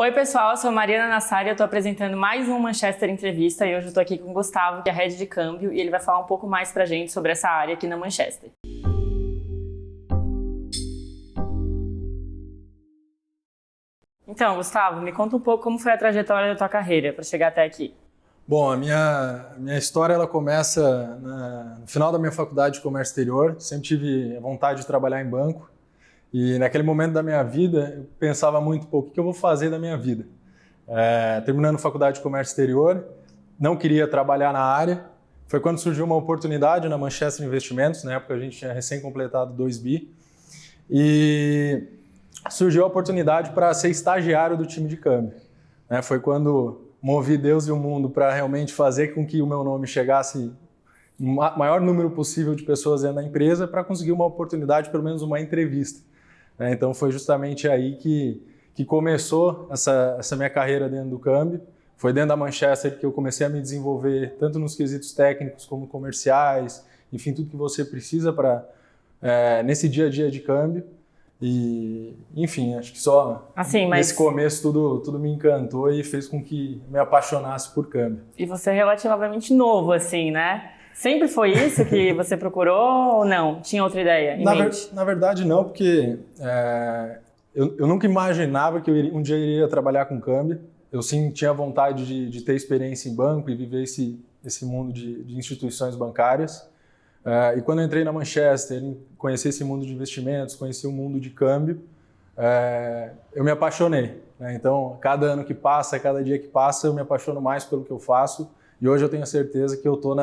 Oi pessoal, eu sou a Mariana Nassari, eu estou apresentando mais um Manchester Entrevista e hoje eu estou aqui com o Gustavo, que é Head de Câmbio, e ele vai falar um pouco mais pra gente sobre essa área aqui na Manchester. Então, Gustavo, me conta um pouco como foi a trajetória da tua carreira para chegar até aqui. Bom, a minha história ela começa no final da minha faculdade de comércio exterior. Sempre tive a vontade de trabalhar em banco e naquele momento da minha vida eu pensava muito, o que eu vou fazer da minha vida? Terminando a faculdade de comércio exterior, não queria trabalhar na área. Foi quando surgiu uma oportunidade na Manchester Investimentos, na época a gente tinha recém-completado 2 bi, e surgiu a oportunidade para ser estagiário do time de câmbio. Foi quando movi Deus e o mundo para realmente fazer com que o meu nome chegasse no maior número possível de pessoas dentro da empresa para conseguir uma oportunidade, pelo menos uma entrevista. Então foi justamente aí que começou essa minha carreira dentro do câmbio. Foi dentro da Manchester que eu comecei a me desenvolver tanto nos quesitos técnicos como comerciais, enfim, tudo que você precisa para nesse dia a dia de câmbio. E, enfim, acho que só nesse começo tudo me encantou e fez com que me apaixonasse por câmbio. E você é relativamente novo, assim, né? Sempre foi isso que você procurou ou não? Tinha outra ideia em mente? Na verdade, não, porque eu nunca imaginava que um dia eu iria trabalhar com câmbio. Eu sim tinha vontade de ter experiência em banco e viver esse mundo de instituições bancárias. E quando eu entrei na Manchester, conheci esse mundo de investimentos, conheci o mundo de câmbio, eu me apaixonei. Então, cada ano que passa, cada dia que passa, eu me apaixono mais pelo que eu faço. E hoje eu tenho a certeza que eu estou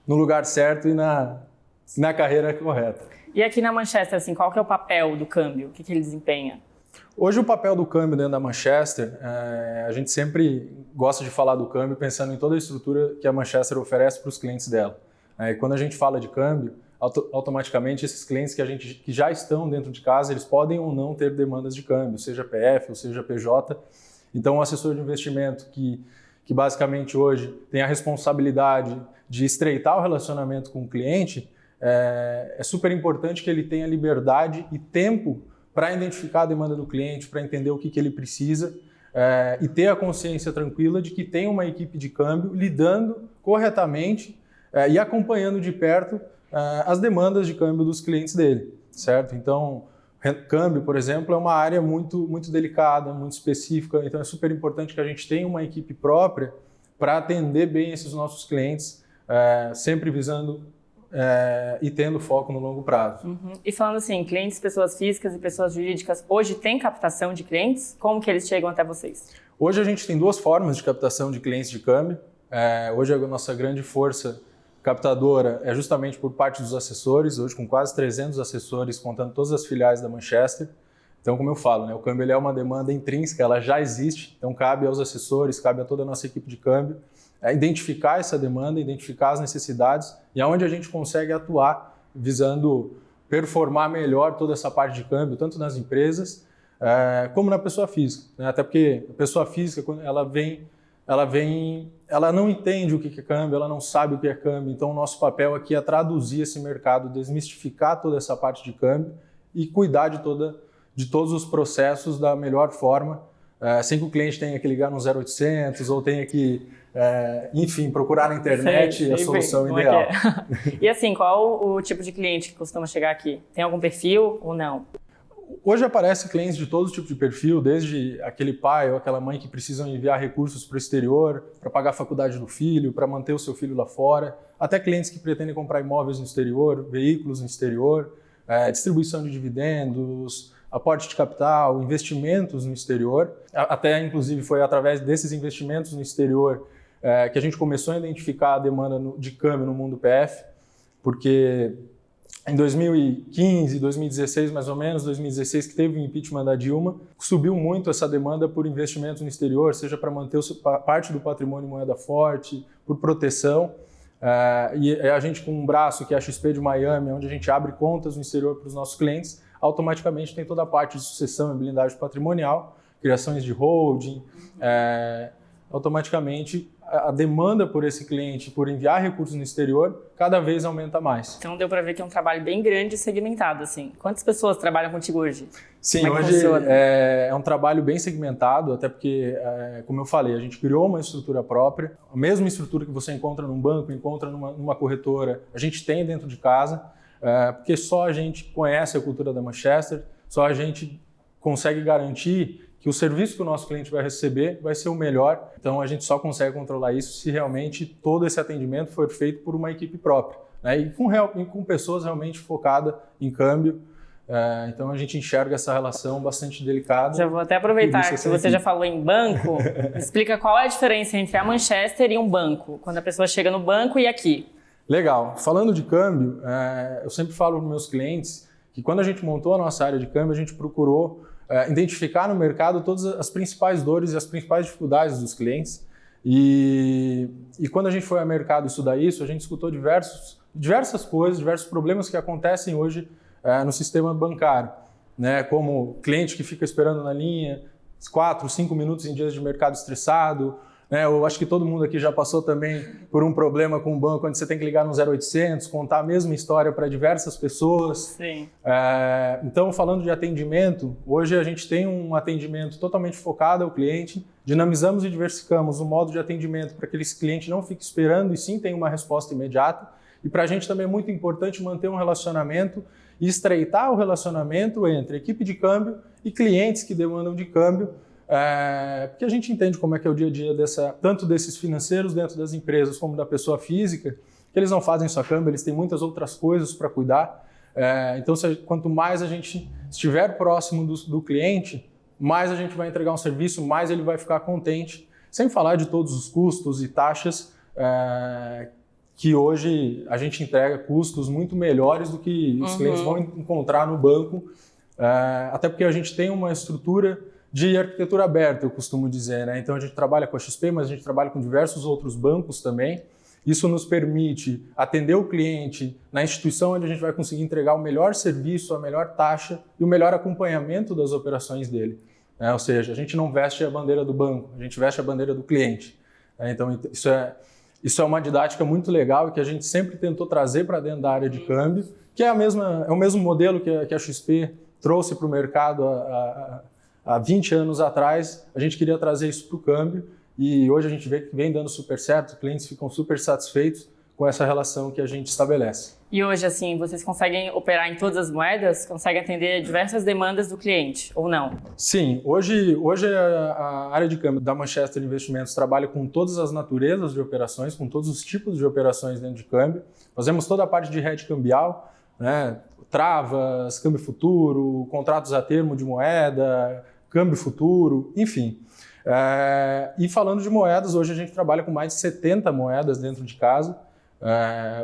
no lugar certo e na carreira correta. E aqui na Manchester, assim, qual que é o papel do câmbio? O que ele desempenha? Hoje o papel do câmbio dentro da Manchester, a gente sempre gosta de falar do câmbio pensando em toda a estrutura que a Manchester oferece para os clientes dela. E quando a gente fala de câmbio, automaticamente esses clientes que já estão dentro de casa, eles podem ou não ter demandas de câmbio, seja PF ou seja PJ. Então o assessor de investimento que basicamente hoje tem a responsabilidade de estreitar o relacionamento com o cliente, é super importante que ele tenha liberdade e tempo para identificar a demanda do cliente, para entender o que ele precisa e ter a consciência tranquila de que tem uma equipe de câmbio lidando corretamente e acompanhando de perto as demandas de câmbio dos clientes dele, certo? Então, câmbio, por exemplo, é uma área muito, muito delicada, muito específica, então é super importante que a gente tenha uma equipe própria para atender bem esses nossos clientes, sempre visando e tendo foco no longo prazo. Uhum. E falando assim, clientes, pessoas físicas e pessoas jurídicas, hoje tem captação de clientes? Como que eles chegam até vocês? Hoje a gente tem 2 formas de captação de clientes de câmbio. Hoje a nossa grande força captadora é justamente por parte dos assessores, hoje com quase 300 assessores, contando todas as filiais da Manchester. Então, como eu falo, o câmbio ele é uma demanda intrínseca, ela já existe, então cabe aos assessores, cabe a toda a nossa equipe de câmbio identificar essa demanda, identificar as necessidades e aonde a gente consegue atuar visando performar melhor toda essa parte de câmbio, tanto nas empresas como na pessoa física. Até porque a pessoa física, quando ela não entende o que é câmbio, ela não sabe o que é câmbio, então o nosso papel aqui é traduzir esse mercado, desmistificar toda essa parte de câmbio e cuidar de todos os processos da melhor forma, sem que o cliente tenha que ligar no 0800 ou tenha que, enfim, procurar na internet a solução ideal. E assim, qual o tipo de cliente que costuma chegar aqui? Tem algum perfil ou não? Hoje aparecem clientes de todo tipo de perfil, desde aquele pai ou aquela mãe que precisam enviar recursos para o exterior, para pagar a faculdade do filho, para manter o seu filho lá fora, até clientes que pretendem comprar imóveis no exterior, veículos no exterior, distribuição de dividendos, aporte de capital, investimentos no exterior. Até, inclusive, foi através desses investimentos no exterior que a gente começou a identificar a demanda de câmbio no mundo PF, porque em 2015, 2016 mais ou menos, 2016 que teve o impeachment da Dilma, subiu muito essa demanda por investimentos no exterior, seja para manter parte do patrimônio em moeda forte, por proteção. E a gente com um braço que é a XP de Miami, onde a gente abre contas no exterior para os nossos clientes, automaticamente tem toda a parte de sucessão e blindagem patrimonial, criações de holding, automaticamente a demanda por esse cliente, por enviar recursos no exterior, cada vez aumenta mais. Então deu para ver que é um trabalho bem grande e segmentado, assim. Quantas pessoas trabalham contigo hoje? Sim, hoje é um trabalho bem segmentado, até porque, como eu falei, a gente criou uma estrutura própria, a mesma estrutura que você encontra num banco, encontra numa corretora, a gente tem dentro de casa, porque só a gente conhece a cultura da Manchester, só a gente consegue garantir que o serviço que o nosso cliente vai receber vai ser o melhor. Então, a gente só consegue controlar isso se realmente todo esse atendimento for feito por uma equipe própria, né? E com pessoas realmente focadas em câmbio. Então, a gente enxerga essa relação bastante delicada. Já vou até aproveitar que você já falou em banco. Explica qual é a diferença entre a Manchester e um banco, quando a pessoa chega no banco e aqui. Legal. Falando de câmbio, eu sempre falo para os meus clientes que quando a gente montou a nossa área de câmbio, a gente procurou identificar no mercado todas as principais dores e as principais dificuldades dos clientes. E quando a gente foi ao mercado estudar isso, a gente escutou diversas coisas, diversos problemas que acontecem hoje no sistema bancário, né? Como cliente que fica esperando na linha 4, 5 minutos em dias de mercado estressado, né? Eu acho que todo mundo aqui já passou também por um problema com o banco, onde você tem que ligar no 0800, contar a mesma história para diversas pessoas. Sim. Então, falando de atendimento, hoje a gente tem um atendimento totalmente focado ao cliente, dinamizamos e diversificamos o modo de atendimento para que esse cliente não fique esperando e sim tenha uma resposta imediata. E para a gente também é muito importante manter um relacionamento e estreitar o relacionamento entre equipe de câmbio e clientes que demandam de câmbio, porque a gente entende como é que é o dia a dia tanto desses financeiros dentro das empresas como da pessoa física, que eles não fazem só câmbio, eles têm muitas outras coisas para cuidar. Então, quanto mais a gente estiver próximo do cliente, mais a gente vai entregar um serviço, mais ele vai ficar contente, sem falar de todos os custos e taxas que hoje a gente entrega custos muito melhores do que os clientes vão encontrar no banco, até porque a gente tem uma estrutura de arquitetura aberta, eu costumo dizer, né? Então a gente trabalha com a XP, mas a gente trabalha com diversos outros bancos também. Isso nos permite atender o cliente na instituição onde a gente vai conseguir entregar o melhor serviço, a melhor taxa e o melhor acompanhamento das operações dele, né? Ou seja, a gente não veste a bandeira do banco, a gente veste a bandeira do cliente, né? Então isso é uma didática muito legal e que a gente sempre tentou trazer para dentro da área de câmbio, que é o mesmo modelo que a XP trouxe para o mercado há 20 anos atrás. A gente queria trazer isso para o câmbio e hoje a gente vê que vem dando super certo, os clientes ficam super satisfeitos com essa relação que a gente estabelece. E hoje, assim, vocês conseguem operar em todas as moedas? Conseguem atender diversas demandas do cliente, ou não? Sim, hoje a área de câmbio da Manchester Investimentos trabalha com todas as naturezas de operações, com todos os tipos de operações dentro de câmbio. Fazemos toda a parte de hedge cambial, né? Travas, câmbio futuro, contratos a termo de moeda, câmbio futuro, enfim. E falando de moedas, hoje a gente trabalha com mais de 70 moedas dentro de casa.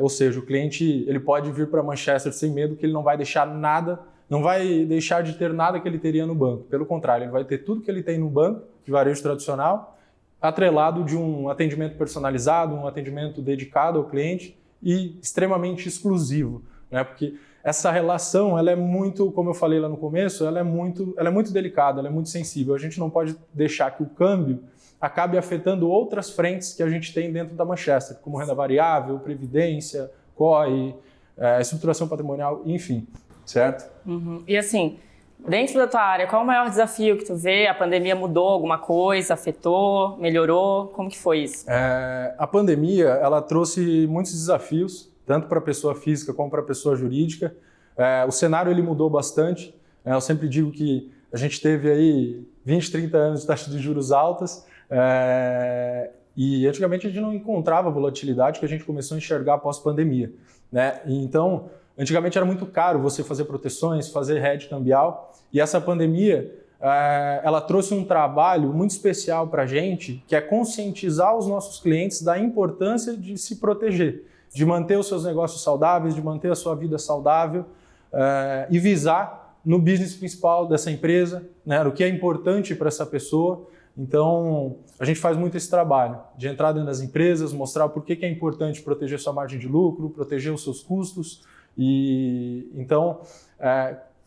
Ou seja, o cliente ele pode vir para Manchester sem medo que ele não vai deixar nada, não vai deixar de ter nada que ele teria no banco. Pelo contrário, ele vai ter tudo que ele tem no banco, de varejo tradicional, atrelado de um atendimento personalizado, um atendimento dedicado ao cliente e extremamente exclusivo, né? Porque essa relação, ela é muito, como eu falei lá no começo, ela é muito delicada, ela é muito sensível. A gente não pode deixar que o câmbio acabe afetando outras frentes que a gente tem dentro da Manchester, como renda variável, previdência, COI, estruturação patrimonial, enfim, certo? E assim, dentro da tua área, qual é o maior desafio que tu vê? A pandemia mudou alguma coisa, afetou, melhorou? Como que foi isso? A pandemia, ela trouxe muitos desafios, tanto para a pessoa física como para a pessoa jurídica. O cenário ele mudou bastante. Eu sempre digo que a gente teve aí 20, 30 anos de taxa de juros altas, e antigamente a gente não encontrava a volatilidade que a gente começou a enxergar pós-pandemia, né? Então, antigamente era muito caro você fazer proteções, fazer hedge cambial, e essa pandemia ela trouxe um trabalho muito especial para a gente, que é conscientizar os nossos clientes da importância de se proteger, de manter os seus negócios saudáveis, de manter a sua vida saudável e visar no business principal dessa empresa, né, o que é importante para essa pessoa. Então, a gente faz muito esse trabalho de entrar dentro das empresas, mostrar por que é importante proteger sua margem de lucro, proteger os seus custos. E então,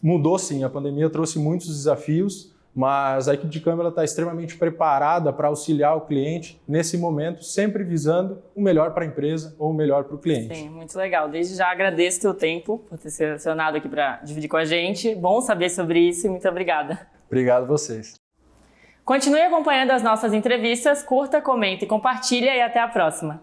mudou sim, a pandemia trouxe muitos desafios, mas a equipe de câmbio está extremamente preparada para auxiliar o cliente nesse momento, sempre visando o melhor para a empresa ou o melhor para o cliente. Sim, muito legal. Desde já agradeço o teu tempo por ter selecionado aqui para dividir com a gente. Bom saber sobre isso e muito obrigada. Obrigado a vocês. Continue acompanhando as nossas entrevistas, curta, comenta e compartilha e até a próxima.